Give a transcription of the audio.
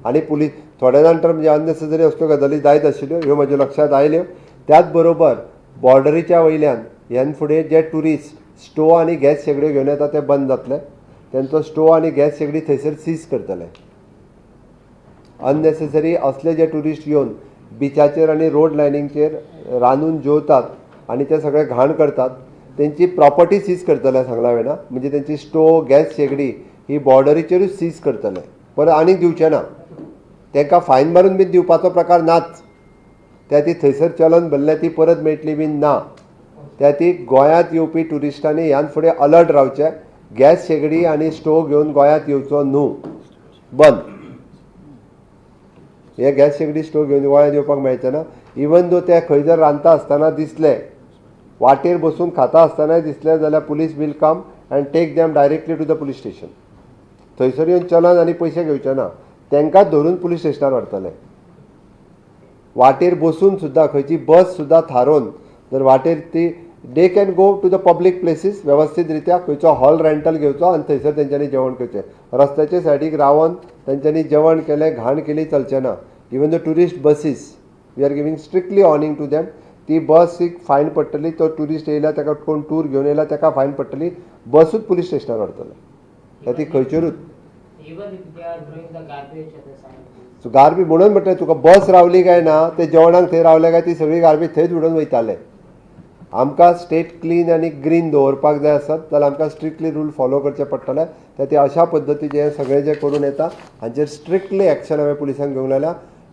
आनी पुलीस थोड्या जाण तर म्हणजे अननेसेसरी असल्यो गजाली जायत आशिल्ल्यो ह्यो म्हज्या लक्षांत आयल्यो. त्याच बरोबर बॉर्डरीच्या वयल्यान ह्यान फुडें जे ट्युरिस्ट स्टोव आनी गॅस शेगड्यो घेवन येता ते बंद जातले. तेंचो स्टोव आनी गॅस शेगडी थंयसर सीज करतले. अननेसेसरी असले जे ट्युरिस्ट येवन बिचाचेर आनी रोड लायनींगचेर रांदून जेवतात आनी ते सगळे घाण करतात तेंची प्रॉपर्टी सीज करतले सांगला वेना. म्हणजे तेंची स्टोव गॅस शेगडी ही बॉर्डरीचेरूच सीज करतले, परत आनीक दिवचे ना. तांकां फायन मारून बीन दिवपाचो प्रकार नाच. त्या ती थंयसर चलन भरले ती परत मेळटली बीन ना. त्या ती गोंयांत येवपी ट्युरिस्टांनी ह्यान फुडें अलर्ट रावचे. गॅस शेगडी आनी स्टोव घेवन गोंयांत येवचो न्हू, बंद. हे गॅस शेगडी स्टोव घेवन गोंयांत येवपाक मेळचे ना. इवन दो ते खंय जर रांदता आसतना दिसले, वाटेर बसून खाता आसतनाय दिसले जाल्यार police will come and take them directly to the police station. थंयसर येवन चलन आनी पयशे घेवचे ना, तांकांच धरून पुलीस स्टेशनार व्हरतले. वाटेर बसून सुद्दां खंयची बस सुद्दां थारोवन जर वाटेर ती they can go to the public places वेवस्थीत रित्या खंयचो हॉल रेंटल घेवचो आनी थंयसर तेंच्यांनी जेवण करचें. रस्त्याचे सायडीक रावन तेंच्यांनी जेवण केलें, घाण केली चलचें ना. Even the tourist buses we are giving strictly warning to them. ती बसीक फायन पडटली. तो ट्युरिस्ट येयला ताका कोण टूर घेवन येयला ताका फायन पडटली. बसूच पुलीस स्टेशनार व्हरतले. ती खंयचेरूच गार्बेज म्हणून म्हटलें तुका बस रावली काय ना, ते जेवणाक थंय रावले काय ती सगळी गार्बेज थंयच उडोवन वयताले. आमकां स्टेट क्लीन आनी ग्रीन दवरपाक जाय आसत जाल्यार आमकां स्ट्रिक्टली रूल फॉलो करचे पडटले. ते अशा पद्दतीचे सगळे जे करून येता हांचेर स्ट्रिक्टली एक्शन हांवें पुलिसांक घेवंक लायल्या.